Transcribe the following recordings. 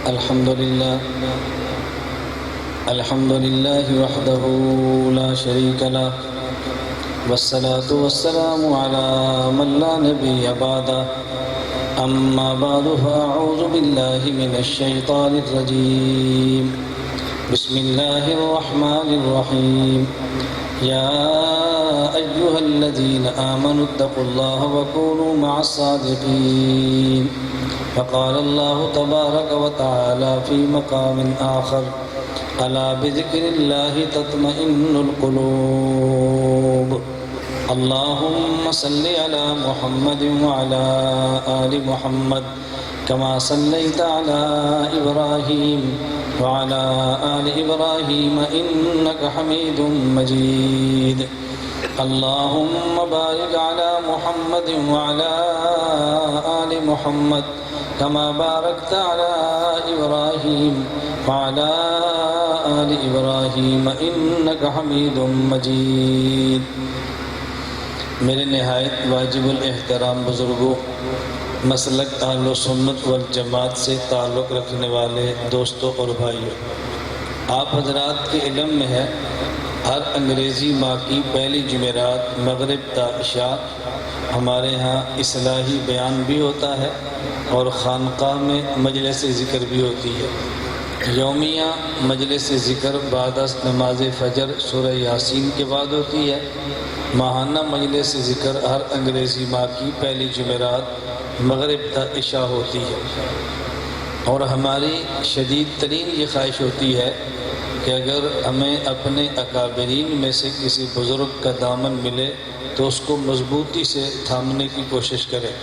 الحمد لله وحده لا شريك له والصلاة والسلام على من لا نبي بعده أما بعد فأعوذ بالله من الشيطان الرجيم بسم الله الرحمن الرحيم يا أيها الذين آمنوا اتقوا الله وكونوا مع الصادقين فقال الله تبارك وتعالى في مقام آخر ألا بذكر الله تطمئن القلوب اللهم صل على محمد وعلى آل محمد كما صليت على إبراهيم وعلى آل إبراهيم إنك حميد مجيد اللهم بارك على محمد وعلى آل محمد كما باركت على إبراهيم وعلى آل إبراهيم إنك حميد مجيد میرے نہایت واجب الاحترام بزرگوں، مسلک اہل سنت والجماعت سے تعلق رکھنے والے دوستوں اور بھائیوں، آپ حضرات کے علم میں ہے ہر انگریزی ماہ کی پہلی جمعرات مغرب تا عشاء ہمارے ہاں اصلاحی بیان بھی ہوتا ہے اور خانقاہ میں مجلس ذکر بھی ہوتی ہے۔ یومیہ مجلس ذکر بعد از نماز فجر سورہ یاسین کے بعد ہوتی ہے۔ ماہانہ مجلس ذکر ہر انگریزی ماہ کی پہلی جمعرات مغرب تا عشاء ہوتی ہے، اور ہماری شدید ترین یہ خواہش ہوتی ہے کہ اگر ہمیں اپنے اکابرین میں سے کسی بزرگ کا دامن ملے تو اس کو مضبوطی سے تھامنے کی کوشش کریں،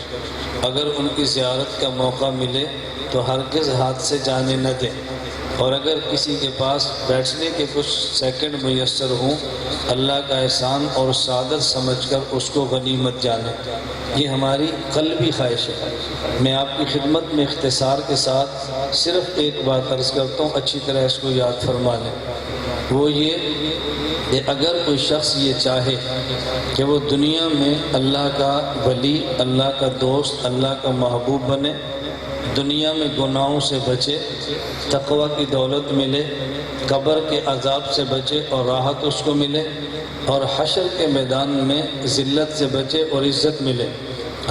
اگر ان کی زیارت کا موقع ملے تو ہرگز ہاتھ سے جانے نہ دیں، اور اگر کسی کے پاس بیٹھنے کے کچھ سیکنڈ میسر ہوں اللہ کا احسان اور سعادت سمجھ کر اس کو غنیمت جانیں۔ یہ ہماری قلبی خواہش ہے۔ میں آپ کی خدمت میں اختصار کے ساتھ صرف ایک بات عرض کرتا ہوں، اچھی طرح اس کو یاد فرما لیں، وہ یہ کہ اگر کوئی شخص یہ چاہے کہ وہ دنیا میں اللہ کا ولی، اللہ کا دوست، اللہ کا محبوب بنے، دنیا میں گناہوں سے بچے، تقوی کی دولت ملے، قبر کے عذاب سے بچے اور راحت اس کو ملے، اور حشر کے میدان میں ذلت سے بچے اور عزت ملے،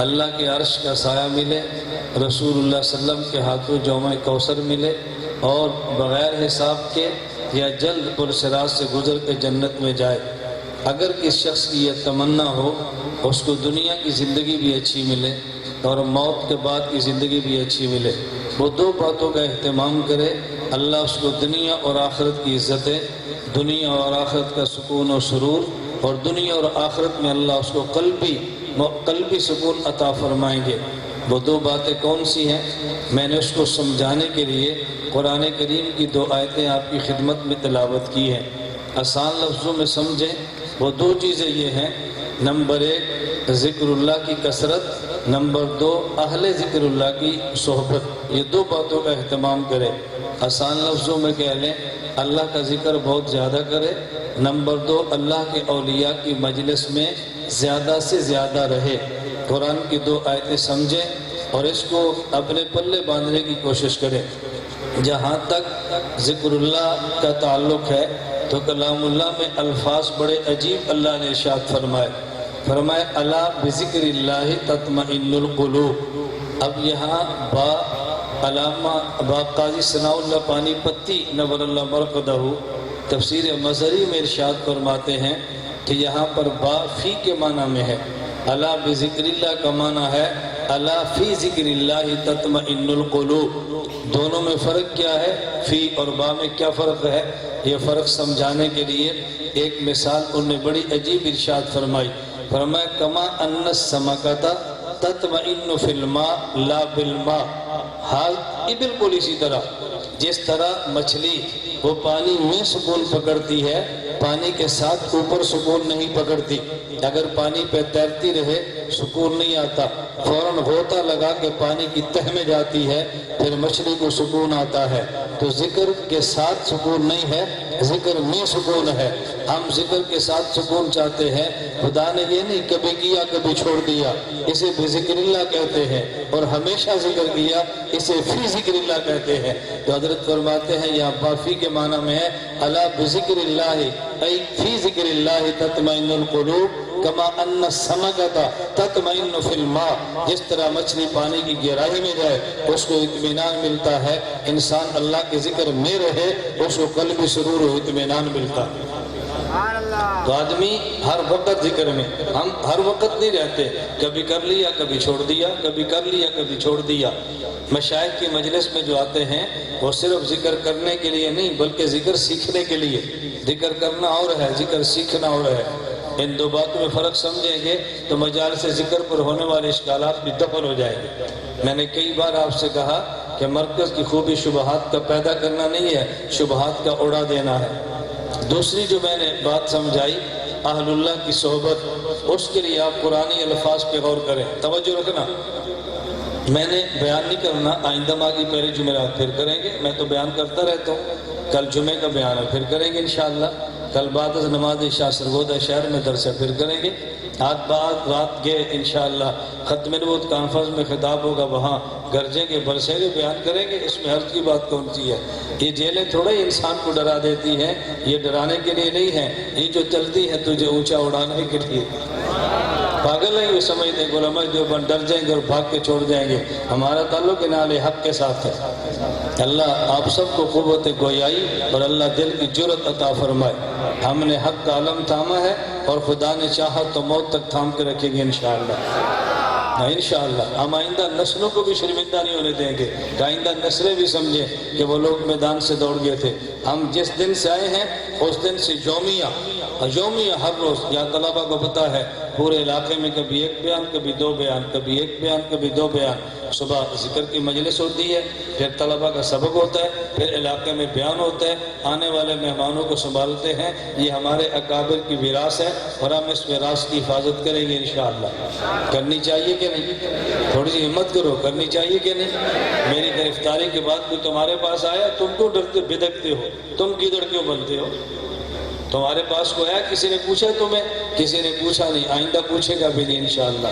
اللہ کے عرش کا سایہ ملے، رسول اللہ صلی اللہ علیہ وسلم کے ہاتھوں جوم کوثر ملے، اور بغیر حساب کے یا جلد پرصراط سے گزر کے جنت میں جائے، اگر کس شخص کی یہ تمنا ہو اس کو دنیا کی زندگی بھی اچھی ملے اور موت کے بعد کی زندگی بھی اچھی ملے، وہ دو باتوں کا اہتمام کرے، اللہ اس کو دنیا اور آخرت کی عزتیں، دنیا اور آخرت کا سکون و سرور، اور دنیا اور آخرت میں اللہ اس کو قلبی سکون عطا فرمائیں گے۔ وہ دو باتیں کون سی ہیں؟ میں نے اس کو سمجھانے کے لیے قرآن کریم کی دو آیتیں آپ کی خدمت میں تلاوت کی ہیں، آسان لفظوں میں سمجھیں۔ وہ دو چیزیں یہ ہیں، نمبر ایک ذکر اللہ کی کثرت، نمبر دو اہل ذکر اللہ کی صحبت۔ یہ دو باتوں کا اہتمام کرے، آسان لفظوں میں کہہ لیں اللہ کا ذکر بہت زیادہ کرے، نمبر دو اللہ کے اولیاء کی مجلس میں زیادہ سے زیادہ رہے۔ قرآن کی دو آیتیں سمجھیں اور اس کو اپنے پلے باندھنے کی کوشش کریں۔ جہاں تک ذکر اللہ کا تعلق ہے تو کلام اللہ میں الفاظ بڑے عجیب اللہ نے ارشاد فرمائے الا بذکر اللہ تطمئن القلوب۔ اب یہاں با قاضی ثناء اللہ پانی پتی نور اللہ مرقدہ تفسیر مظہری میں ارشاد فرماتے ہیں کہ یہاں پر با فی کے معنی میں ہے، الا بذکر اللہ کا معنی ہے الا فی ذکر اللہ تطمئن القلوب۔ دونوں میں فرق کیا ہے؟ فی اور با میں کیا فرق ہے؟ یہ فرق سمجھانے کے لیے ایک مثال انہوں نے بڑی عجیب ارشاد فرمائی کما ان السمکۃ تطمئن فی الماء لا بالماء۔ حال بالکل اسی طرح جس طرح مچھلی وہ پانی میں سکون پکڑتی ہے، پانی کے ساتھ اوپر سکون نہیں پکڑتی، اگر پانی پہ تیرتی رہے سکون نہیں آتا، فوراً غوطہ لگا کے پانی کی تہ میں جاتی ہے، پھر مچھلی کو سکون آتا ہے۔ تو ذکر کے ساتھ سکون نہیں ہے، ذکر میں سکون ہے۔ ہم ذکر کے ساتھ سکون چاہتے ہیں۔ خدا نے یہ نہیں کبھی کیا کبھی چھوڑ دیا، اسے بھی ذکر اللہ کہتے ہیں، اور ہمیشہ ذکر کیا اسے فی ذکر اللہ کہتے ہیں۔ تو حضرت فرماتے ہیں یہاں بافی کے معنی میں ہے الا بذکر اللہ ای فی ذکر اللہ تطمئن القلوب کما ان السمکۃ تطمئن فی الماء۔ جس طرح مچھلی پانی کی گہرائی میں جائے اس کو اطمینان ملتا ہے، انسان اللہ کے ذکر میں رہے اس کو قلبی سرور و اطمینان ملتا ہے۔ تو آدمی ہر وقت ذکر میں، ہم ہر وقت نہیں رہتے، کبھی کر لیا کبھی چھوڑ دیا، کبھی کر لیا کبھی چھوڑ دیا۔ مشائخ کی مجلس میں جو آتے ہیں وہ صرف ذکر کرنے کے لیے نہیں بلکہ ذکر سیکھنے کے لیے۔ ذکر کرنا اور ہے، ذکر سیکھنا اور ہے۔ ان دو باتوں میں فرق سمجھیں گے تو مجالس ذکر پر ہونے والے اشکالات بھی دفن ہو جائیں گے۔ میں نے کئی بار آپ سے کہا کہ مرکز کی خوبی شبہات کا پیدا کرنا نہیں ہے، شبہات کا اڑا دینا ہے۔ دوسری جو میں نے بات سمجھائی اہل اللہ کی صحبت، اس کے لیے آپ قرآنی الفاظ پہ غور کریں، توجہ رکھنا۔ میں نے بیان نہیں کرنا، آئندہ ماہ کی پہلی جمعرات پھر کریں گے، میں تو بیان کرتا رہتا ہوں۔ کل جمعے کا بیان ہے پھر کریں گے انشاءاللہ، کل بعد از نماز عشاء سرگودہ شہر میں درس ہے پھر کریں گے، آج بعد رات گئے انشاءاللہ ختم نبوت کانفرنس میں خطاب ہوگا، وہاں گرجیں گے برسیں گے بیان کریں گے۔ اس میں حرج کی بات کون سی ہے؟ یہ جیلیں تھوڑا ہی انسان کو ڈرا دیتی ہیں، یہ ڈرانے کے لیے نہیں ہیں، یہ جو چلتی ہے تجھے اونچا اڑانے کے لیے۔ پاگل ہے یہ سمجھتے ہیں علماء دیوبند ڈر جائیں گے اور بھاگ کے چھوڑ جائیں گے۔ ہمارا تعلق انال حق کے ساتھ ہے۔ اللہ آپ سب کو قوت گویائی اور اللہ دل کی جرت عطا فرمائے۔ ہم نے حق کا علم تھاما ہے اور خدا نے چاہا تو موت تک تھام کے رکھیں گے انشاءاللہ۔ انشاءاللہ ہم آئندہ نسلوں کو بھی شرمندہ نہیں ہونے دیں گے کہ آئندہ نسلیں بھی سمجھیں کہ وہ لوگ میدان سے دوڑ گئے تھے۔ ہم جس دن سے آئے ہیں اس دن سے یومیہ ہر روز، یا طلبہ کو پتہ ہے پورے علاقے میں کبھی ایک بیان کبھی دو بیان، کبھی ایک بیان کبھی دو بیان۔ صبح ذکر کی مجلس ہوتی ہے، پھر طلبہ کا سبق ہوتا ہے، پھر علاقے میں بیان ہوتا ہے، آنے والے مہمانوں کو سنبھالتے ہیں۔ یہ ہمارے اکابر کی وراثت ہے اور ہم اس وراثت کی حفاظت کریں گے انشاءاللہ۔ کرنی چاہیے کہ نہیں؟ تھوڑی سی ہمت کرو، کرنی چاہیے کہ نہیں؟ میری گرفتاری کے بعد کوئی تمہارے پاس آیا، تم کیوں ڈرتے بدکتے ہو؟ تم کدھر کیوں بنتے ہو؟ تمہارے پاس کوئی آیا، کسی نے پوچھا تمہیں؟ کسی نے پوچھا نہیں، آئندہ پوچھے گا بھی نہیں انشاءاللہ۔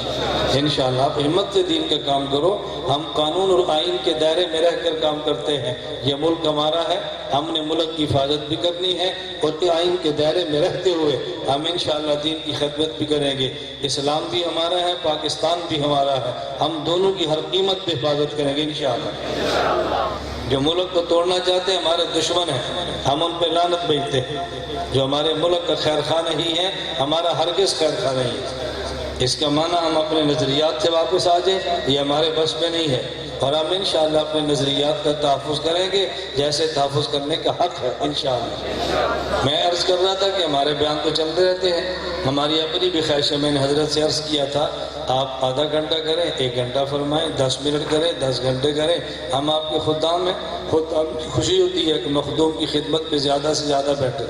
انشاءاللہ آپ ہمت سے دین کا کام کرو۔ ہم قانون اور آئین کے دائرے میں رہ کر کام کرتے ہیں۔ یہ ملک ہمارا ہے، ہم نے ملک کی حفاظت بھی کرنی ہے اور آئین کے دائرے میں رہتے ہوئے ہم انشاءاللہ دین کی خدمت بھی کریں گے۔ اسلام بھی ہمارا ہے، پاکستان بھی ہمارا ہے، ہم دونوں کی ہر قیمت پہ حفاظت کریں گے انشاءاللہ۔ جو ملک کو توڑنا چاہتے ہیں ہمارے دشمن ہیں، ہم ان پہ لعنت بھیجتے ہیں۔ جو ہمارے ملک کا خیر خواہ نہیں ہے، ہمارا ہرگز خیر خواہ نہیں ہے۔ اس کا معنی ہم اپنے نظریات سے واپس آ جائیں، یہ ہمارے بس میں نہیں ہے، اور ہم انشاءاللہ اپنے نظریات کا تحفظ کریں گے جیسے تحفظ کرنے کا حق ہے انشاءاللہ۔ میں عرض کر رہا تھا کہ ہمارے بیان تو چلتے رہتے ہیں، ہماری اپنی بھی خواہش ہے۔ میں نے حضرت سے عرض کیا تھا آپ آدھا گھنٹہ کریں، 1 گھنٹہ فرمائیں، 10 منٹ کریں، 10 گھنٹے کریں، ہم آپ کے خدام ہیں۔ خدام کی خوشی ہوتی ہے کہ مخدوم کی خدمت پہ زیادہ سے زیادہ بیٹھے۔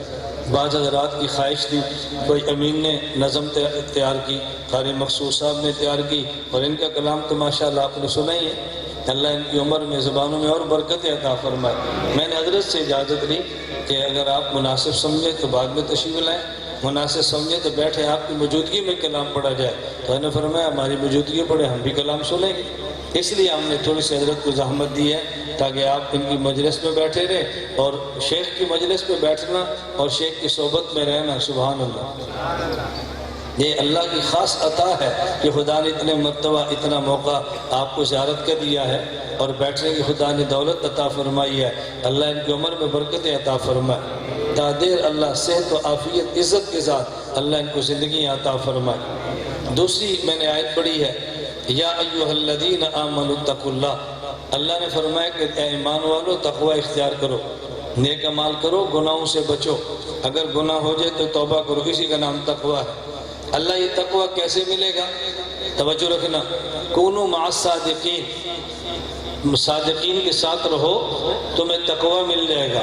بعض حضرات کی خواہش تھی، کوئی امین نے نظم تیار کی، قاری مقصود صاحب نے تیار کی، اور ان کا کلام تو ماشاءاللہ آپ نے سنا ہی ہے۔ اللہ ان کی عمر میں زبانوں میں اور برکت عطا فرمائے۔ میں نے حضرت سے اجازت لی کہ اگر آپ مناسب سمجھیں تو بعد میں تشریف لائیں، مناسب سمجھیں تو بیٹھے آپ کی موجودگی میں کلام پڑھا جائے۔ تو انہوں نے فرمایا ہماری موجودگی پڑھے، ہم بھی کلام سنیں گے۔ اس لیے ہم نے تھوڑی سی حضرت کو زحمت دی ہے تاکہ آپ ان کی مجلس میں بیٹھے رہیں، اور شیخ کی مجلس میں بیٹھنا اور شیخ کی صحبت میں رہنا، سبحان اللہ، یہ اللہ کی خاص عطا ہے کہ خدا نے اتنے مرتبہ اتنا موقع آپ کو زیارت کر دیا ہے، اور بیٹھنے کی خدا نے دولت عطا فرمائی ہے۔ اللہ ان کی عمر میں برکتیں عطا فرمائے، دادیر اللہ صحت و عافیت عزت کے ساتھ اللہ ان کو زندگی عطا فرمائے۔ دوسری میں نے آیت پڑھی ہے، یا ایھا الذین آمنوا اتقوا اللہ۔ اللہ نے فرمایا کہ اے ایمان والو تقوی اختیار کرو، نیک اعمال کرو، گناہوں سے بچو، اگر گناہ ہو جائے تو توبہ کرو، اسی کا نام تقوی ہے۔ اللہ یہ تقوی کیسے ملے گا؟ توجہ رکھنا، کونوا مع الصادقین، صادقین کے ساتھ رہو تمہیں تقوی مل جائے گا۔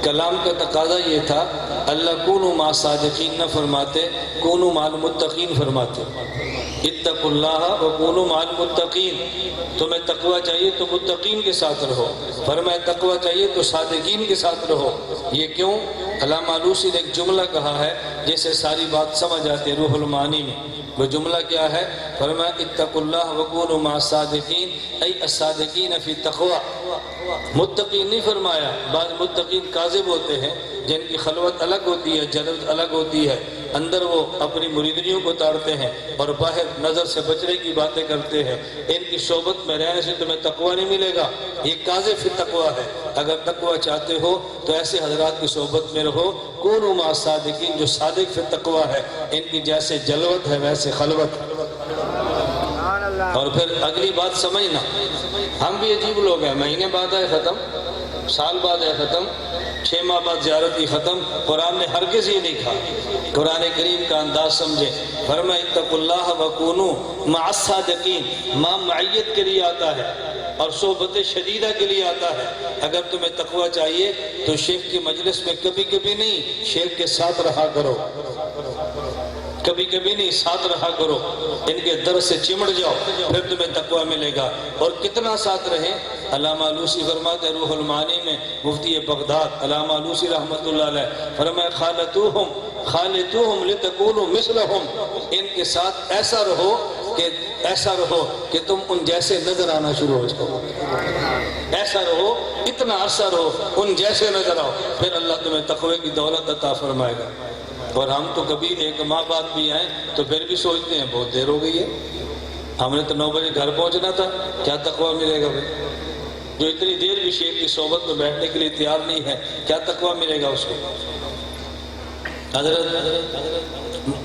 کلام کا تقاضا یہ تھا، اللہ کونوا مع الصادقین نہ فرماتے، کونوا مع المتقین فرماتے۔ اتقوا اللہ وکونوا مع المتقین، تمہیں تقوی چاہیے تو متقین کے ساتھ رہو، فرمایا تقوی چاہیے تو صادقین کے ساتھ رہو۔ یہ کیوں؟ علامہ آلوسی نے ایک جملہ کہا ہے جیسے ساری بات سمجھ آتی ہے روح المعانی میں. وہ جملہ کیا ہے؟ فرمایا اتقوا اللہ وکونوا مع الصادقین ای الصادقین فی التقوی. متقین نہیں فرمایا. بعض متقین کاذب ہوتے ہیں جن کی خلوت الگ ہوتی ہے، جلوت الگ ہوتی ہے، اندر وہ اپنی مریدیوں کو تاڑتے ہیں اور باہر نظر سے بچنے کی باتیں کرتے ہیں. ان کی صحبت میں رہنے سے تمہیں تقوی نہیں ملے گا. یہ کاذب فی التقوی ہے. اگر تقوی چاہتے ہو تو ایسے حضرات کی صحبت میں رہو. کونوا مع الصادقین، جو صادق فی التقوی ہے، ان کی جیسے جلوت ہے ویسے خلوت. اور پھر اگلی بات سمجھنا، ہم بھی عجیب لوگ ہیں. مہینے بعد آئے ختم، سال بعد آئے ختم، 6 ماہ بعد زیارت کی ختم. قرآن نے ہرگز یہ نہیں کہا. قرآن کریم کا انداز سمجھے. فرمایا اتقوا اللہ وکونوا مع الصادقین. ماں معیت کے لیے آتا ہے اور صحبت شدیدہ کے لیے آتا ہے. اگر تمہیں تقوی چاہیے تو شیخ کی مجلس میں کبھی کبھی نہیں، شیخ کے ساتھ رہا کرو. کبھی کبھی نہیں، ساتھ رہا کرو. ان کے در سے چمڑ جاؤ، پھر تمہیں تقوی ملے گا. اور کتنا ساتھ رہیں؟ علامہ آلوسی فرماتے روح المعانی میں، مفتی بغداد علامہ آلوسی رحمۃ اللہ علیہ فرمایا خالطوہم لتکونوا مثلہم. ان کے ساتھ ایسا رہو کہ تم ان جیسے نظر آنا شروع ہو جاؤ. ایسا رہو، اتنا عرصہ رہو، ان جیسے نظر آؤ، پھر اللہ تمہیں تقوی کی دولت عطا فرمائے گا. اور ہم تو کبھی 1 ماہ بعد بھی آئیں تو پھر بھی سوچتے ہیں بہت دیر ہو گئی ہے، ہم نے تو 9 بجے گھر پہنچنا تھا، کیا تقوی ملے گا بھائی؟ جو اتنی دیر بھی شیخ کی صحبت میں بیٹھنے کے لیے تیار نہیں ہے، کیا تقوی ملے گا اس کو؟ حضرت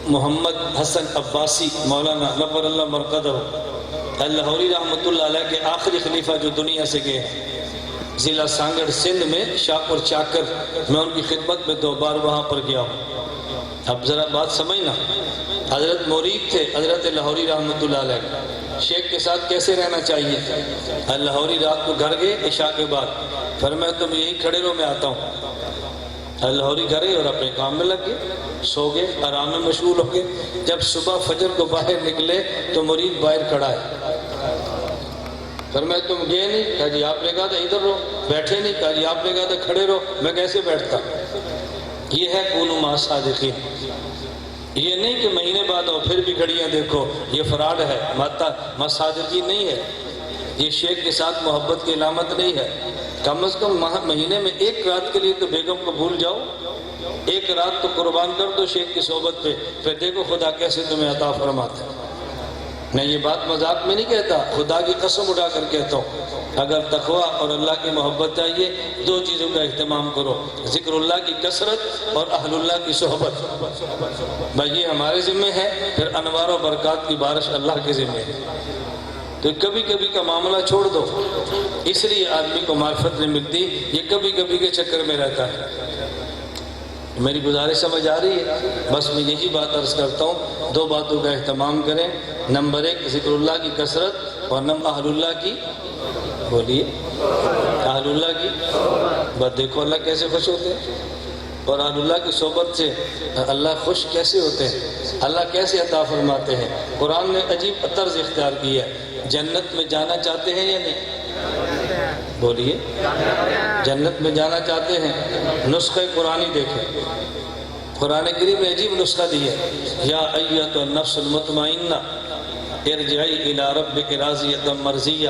محمد حسن عباسی مولانا نور اللہ مرقدہ لاہوری رحمۃ اللہ علیہ کے آخری خلیفہ جو دنیا سے گئے ہیں، ضلع سانگڑ سندھ میں شاپور چاکر، میں ان کی خدمت میں 2 بار وہاں پر گیا ہوں. اب ذرا بات سمجھنا. حضرت مرید تھے حضرت لاہوری رحمۃ اللہ علیہ. شیخ کے ساتھ کیسے رہنا چاہیے؟ لاہوری رات کو گھر گئے عشاء کے بعد، فرمایا تم یہی کھڑے رہو، میں آتا ہوں. لاہوری گھر اور اپنے کام میں لگ گئے، سو گئے، آرام میں مشغول ہو گئے. جب صبح فجر کو باہر نکلے تو مرید باہر کھڑا ہے. فرمایا تم گئے نہیں؟ کہا جی آپ نے کہا تھا ادھر رہو. بیٹھے نہیں؟ کہا جی آپ نے کہا تھا کھڑے رہو. میں کیسے بیٹھتا؟ یہ ہے کونوا مع الصادقین. یہ نہیں کہ مہینے بعد اور پھر بھی گھڑیاں دیکھو، یہ فراڈ ہے. مع الصادقین نہیں ہے. یہ شیخ کے ساتھ محبت کی علامت نہیں ہے. کم از کم مہینے میں 1 رات کے لیے تو بیگم کو بھول جاؤ. 1 رات تو قربان کر دو شیخ کی صحبت پہ، پھر دیکھو خدا کیسے تمہیں عطا فرماتا ہے. میں یہ بات مذاق میں نہیں کہتا، خدا کی قسم اٹھا کر کہتا ہوں. اگر تقوی اور اللہ کی محبت چاہیے 2 چیزوں کا اہتمام کرو، ذکر اللہ کی کثرت اور اہل اللہ کی صحبت. بھائی یہ ہمارے ذمہ ہے، پھر انوار و برکات کی بارش اللہ کے ذمہ ہے. تو کبھی کبھی کا معاملہ چھوڑ دو. اس لیے آدمی کو معرفت نہیں ملتی، یہ کبھی کبھی کے چکر میں رہتا ہے. میری گزارش سمجھ آ رہی ہے؟ بس میں یہی بات عرض کرتا ہوں، 2 باتوں کا اہتمام کریں. نمبر 1 ذکر اللہ کی کثرت، اور نمبر اہل اللہ کی، بولیے اہل اللہ کی بات. دیکھو اللہ کیسے خوش ہوتے ہیں، اور اہل اللہ کی صحبت سے اللہ خوش کیسے ہوتے ہیں، اللہ کیسے عطا فرماتے ہیں. قرآن نے عجیب طرز اختیار کی ہے. جنت میں جانا چاہتے ہیں یا نہیں؟ بولیے جنت میں جانا چاہتے ہیں؟ نسخہ قرآنی دیکھیں. قرآن کریم نے عجیب نسخہ دی ہے. یا ایتھا النفس المطمئنہ ارجعی الی ربک راضیۃ مرضیہ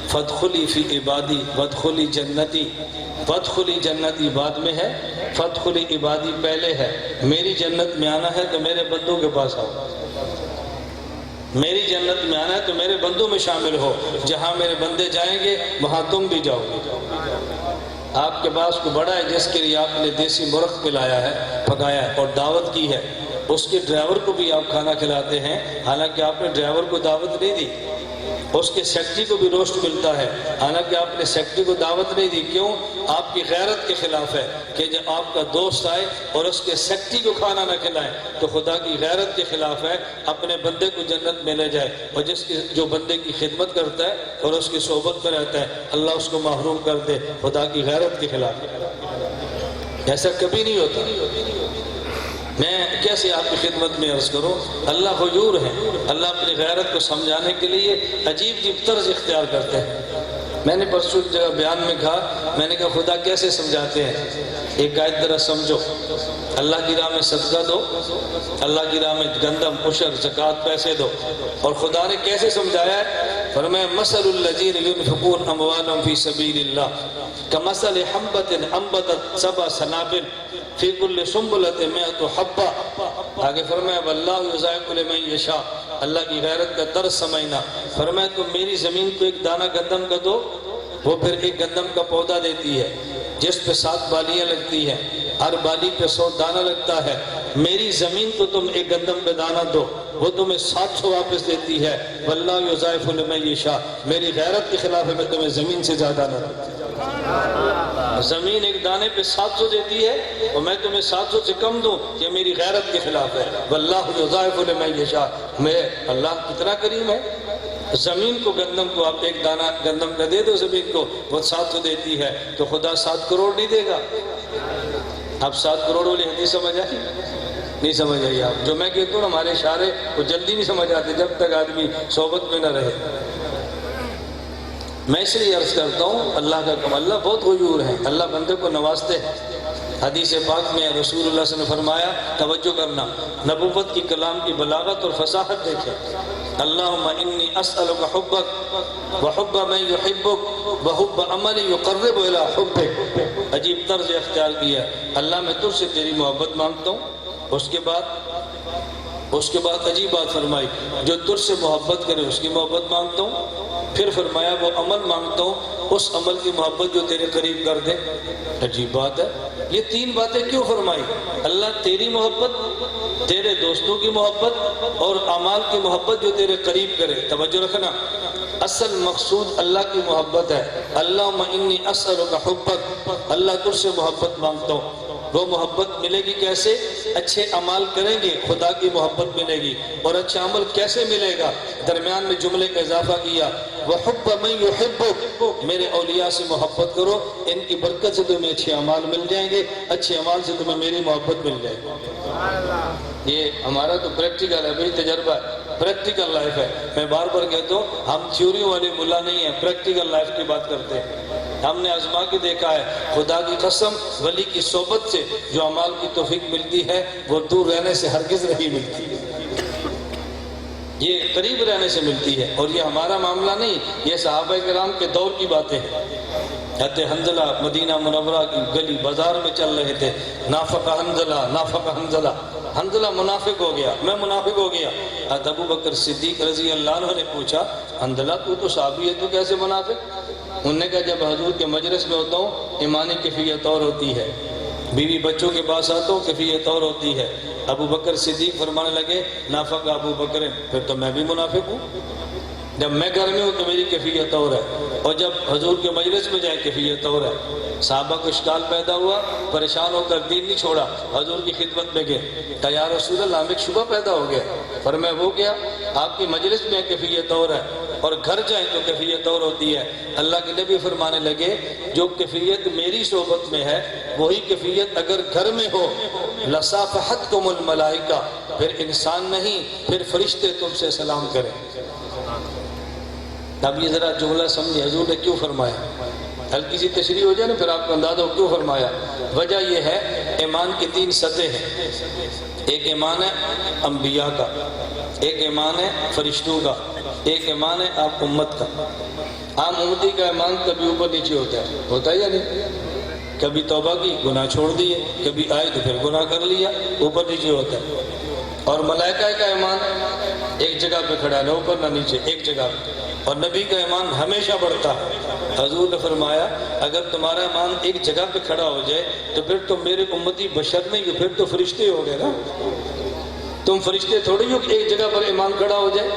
فادخلی فی عبادی وادخلی جنتی. فادخلی جنتی بعد میں ہے، فادخلی عبادی پہلے ہے. میری جنت میں آنا ہے تو میرے بندوں کے پاس آؤ. میری جنت میں آنا ہے تو میرے بندوں میں شامل ہو. جہاں میرے بندے جائیں گے وہاں تم بھی جاؤ گے. آپ کے پاس کوئی بڑا ہے جس کے لیے آپ نے دیسی مرغ پلایا ہے، پکایا ہے اور دعوت کی ہے، اس کے ڈرائیور کو بھی آپ کھانا کھلاتے ہیں، حالانکہ آپ نے ڈرائیور کو دعوت نہیں دی. اس کے سیکٹری کو بھی روسٹ ملتا ہے، حالانکہ آپ نے سیکٹری کو دعوت نہیں دی. کیوں؟ آپ کی غیرت کے خلاف ہے کہ جب آپ کا دوست آئے اور اس کے سیکٹری کو کھانا نہ کھلائیں تو خدا کی غیرت کے خلاف ہے. اپنے بندے کو جنت میں لے جائے، اور جو بندے کی خدمت کرتا ہے اور اس کی صحبت میں رہتا ہے، اللہ اس کو محروم کر دے. خدا کی غیرت کے خلاف ہے. ایسا کبھی نہیں ہوتا. میں کیسے آپ کی خدمت میں عرض کروں؟ اللہ حضور ہے. اللہ اپنی غیرت کو سمجھانے کے لیے عجیب طرز اختیار کرتے ہیں. میں نے پرسوں ایک جگہ بیان میں کہا، میں نے کہا خدا کیسے سمجھاتے ہیں؟ ایک آیت ذرا سمجھو، اللہ کی راہ میں صدقہ دو، اللہ کی راہ میں گندم، عشر، زکوٰۃ، پیسے دو، اور خدا نے کیسے سمجھایا ہے؟ فرمایا مثل الذین ينفقون اموالهم فی سبیل اللہ کمثل حبۃ انبتت سبع سنابل فی کل سنبلۃ مئۃ حبہ۔ آگے فرمایا واللہ یضاعف لمن یشاء، اللہ کی غیرت کا درس سمجھنا۔ فرمایا تم میری زمین کو ایک دانہ گندم کا دو، وہ پھر ایک گندم کا پودا دیتی ہے جس پہ 7 بالیاں لگتی ہیں، ہر بالی پہ 100 دانہ لگتا ہے۔ میری زمین کو تم ایک گندم پہ دانہ دو، وہ تمہیں 700 واپس دیتی ہے۔ واللہ یضاعف لمن یشاء، میری غیرت کے خلاف ہے میں تمہیں زمین سے زیادہ نہ دوں۔ زمین ایک دانے پہ 700 دیتی ہے اور میں تمہیں 700 سے کم دوں، یہ میری غیرت کے خلاف ہے۔ واللہ یضاعف لمن یشاء، میں اللہ کتنا کریم ہے۔ زمین کو گندم کو آپ ایک دانہ گندم کا دے دو زمین کو، وہ 700 دیتی ہے، تو خدا 7 کروڑ نہیں دے گا؟ آپ 7 کروڑ والی حدیث سمجھ آئی؟ نہیں سمجھ آئی آپ؟ جو میں کہتا ہوں ہمارے اشارے وہ جلدی نہیں سمجھ آتے جب تک آدمی صحبت میں نہ رہے۔ میں اس لیے عرض کرتا ہوں اللہ کا کم، اللہ بہت غیور ہے، اللہ بندے کو نوازتے ہیں۔ حدیث پاک میں رسول اللہ صلی اللہ علیہ وسلم نے فرمایا، توجہ کرنا، نبوت کی کلام کی بلاغت اور فصاحت دیکھیں۔ اللہم انی اسألک حبک وحب من یحبک وحب عمل یقرب الی حبک۔ عجیب طرز اختیار کیا، اللہ میں تجھ سے تیری محبت مانگتا ہوں، اس کے بعد عجیب بات فرمائی، جو تجھ سے محبت کرے اس کی محبت مانگتا ہوں، پھر فرمایا وہ عمل مانگتا ہوں، اس عمل کی محبت جو تیرے قریب کر دے۔ عجیب بات ہے، یہ 3 باتیں کیوں فرمائی؟ اللہ تیری محبت، تیرے دوستوں کی محبت اور اعمال کی محبت جو تیرے قریب کرے۔ توجہ رکھنا، اصل مقصود اللہ کی محبت ہے۔ اللہم انی اسألک حبک، اللہ تجھ سے محبت مانگتا ہوں۔ وہ محبت ملے گی کیسے؟ اچھے عمال کریں گے خدا کی محبت ملے گی، اور اچھا عمل کیسے ملے گا؟ درمیان میں جملے کا اضافہ کیا، وحب من یحبک، میرے اولیاء سے محبت کرو، ان کی برکت سے تمہیں اچھے عمال مل جائیں گے، اچھے عمال سے تمہیں میری محبت مل جائے گی۔ یہ ہمارا تو پریکٹیکل ہے بھائی، تجربہ ہے، پریکٹیکل لائف ہے۔ میں بار بار کہتا ہوں ہم تھیوریوں والے ملا نہیں ہیں، پریکٹیکل لائف کی بات کرتے ہیں۔ ہم نے آزما کے دیکھا ہے، خدا کی قسم ولی کی صحبت سے جو اعمال کی توفیق ملتی ہے وہ دور رہنے سے ہرگز نہیں ملتی، یہ قریب رہنے سے ملتی ہے۔ اور یہ ہمارا معاملہ نہیں، یہ صحابہ کرام کے دور کی باتیں ہیں۔ حضرت حنظلہ مدینہ منورہ کی گلی بازار میں چل رہے تھے، نافق حنظلہ، نافق حنظلہ، حنظلہ منافق ہو گیا، میں منافق ہو گیا۔ حضرت ابو بکر صدیق رضی اللہ عنہ نے پوچھا، حنظلہ تو صحابی ہے، تو کیسے منافق؟ انہوں نے کہا جب حضور کے مجلس میں ہوتا ہوں ایمانی کیفیت اور ہوتی ہے، بیوی بچوں کے پاس آتا ہوں کیفیت اور ہوتی ہے۔ ابو بکر صدیق فرمانے لگے نافق ابو بکر، پھر تو میں بھی منافق ہوں، جب میں گھر میں ہوں تو میری کیفیت اور ہے، اور جب حضور کے مجلس میں جائے کیفیت اور ہے۔ صحابہ کو اشکال پیدا ہوا، پریشان ہو کر دین نہیں چھوڑا، حضور کی خدمت میں گئے، کہ یا رسول اللہ ہمیں ایک شبہ پیدا ہو گیا۔ فرمایا وہ کیا؟ آپ کی مجلس میں کیفیت اور ہے اور گھر جائیں تو کیفیت اور ہوتی ہے۔ اللہ کے نبی فرمانے لگے جو کیفیت میری صحبت میں ہے وہی کیفیت اگر گھر میں ہو، لصافحتکم الملائکہ، پھر انسان نہیں پھر فرشتے تم سے سلام کریں۔ اب یہ ذرا جملہ سمجھے حضور نے کیوں فرمایا، ہلکی سی تشریح ہو جائے نا پھر آپ کو اندازہ ہو کیوں فرمایا۔ وجہ یہ ہے ایمان کی 3 سطح ہیں، ایک ایمان ہے انبیاء کا، ایک ایمان ہے فرشتوں کا، ایک ایمان ہے آپ امت کا۔ عام امتی کا ایمان کبھی اوپر نیچے ہوتا ہے یا نہیں؟ کبھی توبہ کی، گناہ چھوڑ دیے، کبھی آئے تو پھر گناہ کر لیا، اوپر نیچے ہوتا ہے۔ اور ملائکہ کا ایمان ایک جگہ پہ کھڑا ہے، نہ اوپر نہ نیچے، ایک جگہ پہ۔ اور نبی کا ایمان ہمیشہ بڑھتا ہے۔ حضور نے فرمایا اگر تمہارا ایمان ایک جگہ پہ کھڑا ہو جائے تو پھر تم میرے امتی بشر نہیں ہو، پھر تو فرشتے ہو گئے نا، تم فرشتے تھوڑی ہو کہ ایک جگہ پر ایمان کھڑا ہو جائے۔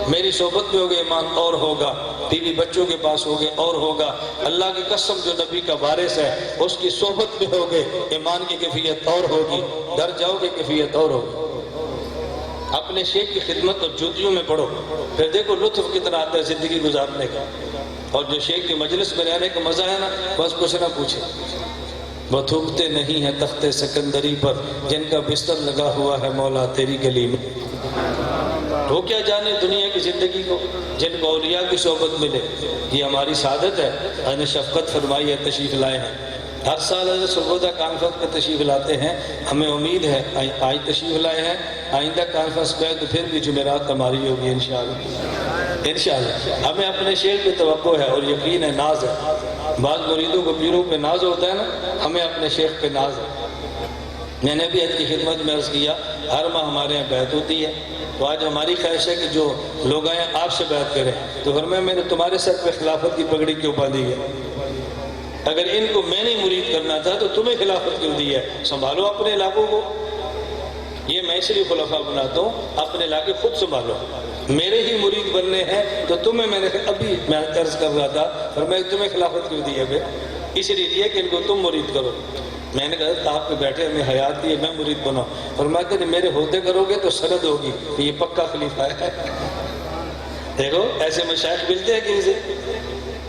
میری صحبت میں ہوگے ایمان اور ہوگا، بیوی بچوں کے پاس ہوگے اور ہوگا، اللہ کی قسم جو نبی کا وارث ہے اس کی صحبت میں ہوگے ایمان کی کیفیت اور ہوگی، گھر جاؤ گے کیفیت اور ہوگی۔ اپنے شیخ کی خدمت اور جوتیوں میں پڑھو، پھر دیکھو لطف کتنا آتا ہے زندگی گزارنے کا۔ اور جو شیخ کے مجلس میں رہنے کا مزہ ہے نا، بس کچھ نہ پوچھے، وہ تھوکتے نہیں ہیں تخت سکندری پر جن کا بستر لگا ہوا ہے مولا تیری گلی میں۔ وہ کیا جانے دنیا کی زندگی کو، جن کو اولیاء کی صحبت ملے۔ یہ ہماری سعادت ہے۔ حضرت شفقت فرمائی ہے، تشریف لائے ہیں۔ ہر سال حضرت سرگودا کانفرنس میں تشریف لاتے ہیں، ہمیں امید ہے آج تشریف لائے ہیں، آئندہ کانفرنس پہ تو پھر بھی جمعرات ہماری ہوگی انشاءاللہ۔ انشاءاللہ ہمیں اپنے شیخ پہ توقع ہے اور یقین ہے، ناز ہے۔ بعض مریدوں کو پیروں پہ ناز ہوتا ہے نا، ہمیں اپنے شیخ پہ ناز ہے۔ میں نے بھی حج کی خدمت میں عرض کیا، ہر ماہ ہمارے یہاں بیعت ہوتی ہے، تو آج ہماری خواہش ہے کہ جو لوگ آئیں آپ سے بیعت کریں۔ تو فرمایا میں نے تمہارے سر پہ خلافت کی پگڑی کیوں باندھی ہے؟ اگر ان کو میں نے مرید کرنا تھا تو تمہیں خلافت کیوں دی ہے؟ سنبھالو اپنے علاقوں کو۔ یہ میں اس لیے خلفاء بناتا ہوں، اپنے علاقے خود سنبھالو۔ میرے ہی مرید بننے ہیں تو تمہیں میں نے ابھی میں عرض کر رہا تھا، فرمایا تمہیں خلافت کیوں دی ہے بے؟ اس لیے دیا کہ ان کو تم مرید کرو۔ میں نے کہا آپ پہ بیٹھے ہمیں حیات دی ہے، میں مرید بناؤں۔ فرمایا کہ میرے ہوتے کرو گے تو سند ہوگی کہ یہ پکا خلیفہ ہے۔ دیکھو ایسے مشائخ ملتے ہیں کسی سے،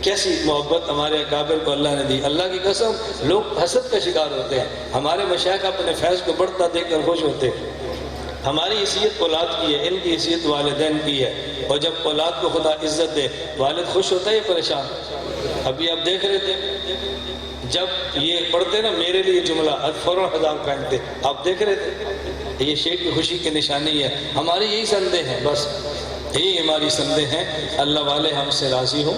کیسی محبت ہمارے اکابر کو اللہ نے دی۔ اللہ کی قسم لوگ حسد کا شکار ہوتے ہیں، ہمارے مشائخ اپنے فیض کو بڑھتا دیکھ کر خوش ہوتے ہیں۔ ہماری حیثیت اولاد کی ہے، ان کی حیثیت والدین کی ہے، اور جب اولاد کو خدا عزت دے والد خوش ہوتا ہے یا پریشان؟ ابھی آپ دیکھ رہے تھے جب یہ پڑھتے نا میرے لیے جملہ فوراً ہزار پھینکتے، آپ دیکھ رہے تھے۔ یہ شیخ کی خوشی کی نشانی ہے۔ ہماری یہی سندیں ہیں، بس یہی ہماری سندیں ہیں، اللہ والے ہم سے راضی ہوں،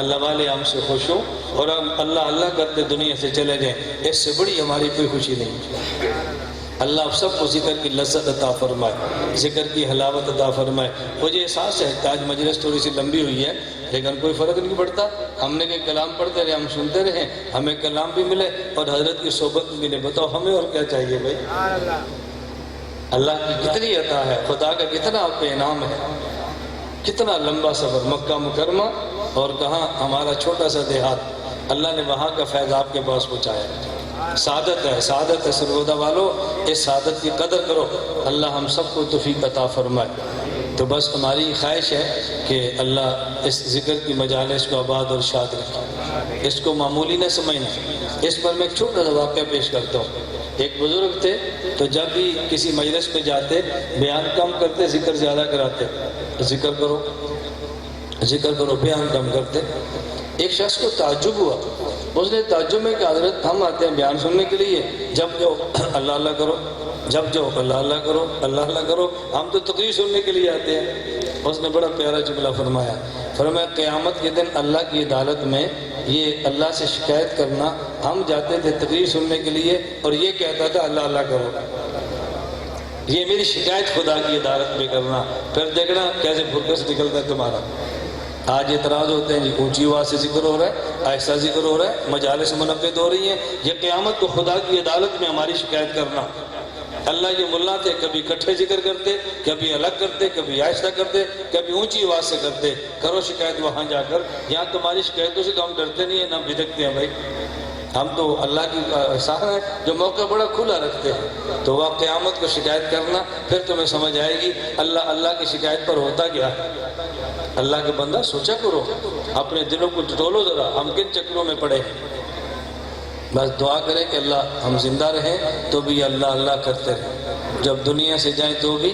اللہ والے ہم سے خوش ہوں، اور ہم اللہ اللہ کرتے دنیا سے چلے جائیں، اس سے بڑی ہماری کوئی خوشی نہیں۔ اللہ آپ سب کو ذکر کی لذت عطا فرمائے، ذکر کی حلاوت عطا فرمائے۔ مجھے احساس ہے کہ آج مجلس تھوڑی سی لمبی ہوئی ہے، لیکن کوئی فرق نہیں پڑتا۔ ہم نے کہ کلام پڑھتے رہے، ہم سنتے رہے، ہمیں کلام بھی ملے اور حضرت کی صحبت بھی ملے۔ بتاؤ ہمیں اور کیا چاہیے بھائی؟ اللہ کی کتنی عطا ہے، خدا کا کتنا آپ پہ انعام ہے، کتنا لمبا سفر، مکہ مکرمہ اور کہاں ہمارا چھوٹا سا دیہات، اللہ نے وہاں کا فیض آپ کے پاس پہنچایا۔ سعادت ہے، سعادت ہے سرگودا والو، اس سعادت کی قدر کرو، اللہ ہم سب کو توفیق عطا فرمائے۔ تو بس ہماری خواہش ہے کہ اللہ اس ذکر کی مجالس کو آباد اور شاد رکھے، اس کو معمولی نہ سمجھنا۔ اس پر میں ایک چھوٹا سا واقعہ پیش کرتا ہوں۔ ایک بزرگ تھے، تو جب بھی کسی مجلس میں جاتے بیان کم کرتے، ذکر زیادہ کراتے، ذکر کرو ذکر کرو، بیان کم کرتے۔ ایک شخص کو تعجب ہوا، اس نے تعجب میں کہ حضرت ہم آتے ہیں بیان سننے کے لیے، جب جو اللہ اللہ کرو، جب جو اللہ اللہ کرو، اللہ اللہ کرو، ہم تو تقریر سننے کے لیے آتے ہیں۔ اس نے بڑا پیارا جملہ فرمایا، فرمایا قیامت کے دن اللہ کی عدالت میں یہ اللہ سے شکایت کرنا، ہم جاتے تھے تقریر سننے کے لیے اور یہ کہتا تھا اللہ اللہ کرو، یہ میری شکایت خدا کی عدالت میں کرنا، پھر دیکھنا کیسے پھرکس نکلتا ہے تمہارا۔ آج اعتراض ہوتے ہیں جی اونچی آواز سے ذکر ہو رہا ہے، آہستہ ذکر ہو رہا ہے، مجالس منعقد ہو رہی ہیں، یہ قیامت کو خدا کی عدالت میں ہماری شکایت کرنا۔ اللہ یہ ملا تھے، کبھی اکٹھے ذکر کرتے، کبھی الگ کرتے، کبھی آہستہ کرتے، کبھی اونچی آواز سے کرتے، کرو شکایت وہاں جا کر، یہاں تمہاری شکایتوں سے تو ہم ڈرتے نہیں ہیں نہ بھٹکتے ہیں بھائی، ہم تو اللہ کی احسان ہے جو موقع بڑا کھلا رکھتے ہیں۔ تو وہ قیامت کو شکایت کرنا، پھر تمہیں سمجھ آئے گی اللہ اللہ کی شکایت پر ہوتا کیا ہے۔ اللہ کے بندہ سوچا کرو، اپنے دلوں کو ٹٹولو ذرا، ہم کن چکروں میں پڑے۔ بس دعا کریں کہ اللہ ہم زندہ رہیں تو بھی اللہ اللہ کرتے رہیں، جب دنیا سے جائیں تو بھی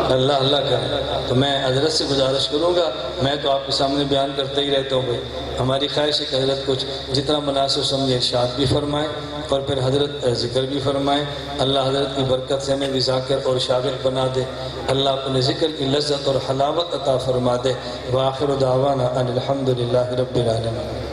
اللہ اللہ کریں۔ تو میں حضرت سے گزارش کروں گا، میں تو آپ کے سامنے بیان کرتے ہی رہتا ہوں بھائی، ہماری خواہش ہے کہ حضرت کچھ جتنا مناسب سمجھے ارشاد بھی فرمائیں اور پھر حضرت ذکر بھی فرمائیں۔ اللہ حضرت کی برکت سے ہمیں بھی ذاکر اور شاغل بنا دے، اللہ اپنے ذکر کی لذت اور حلاوت عطا فرما دے۔ وآخر دعوانا ان الحمد للہ رب العالمین۔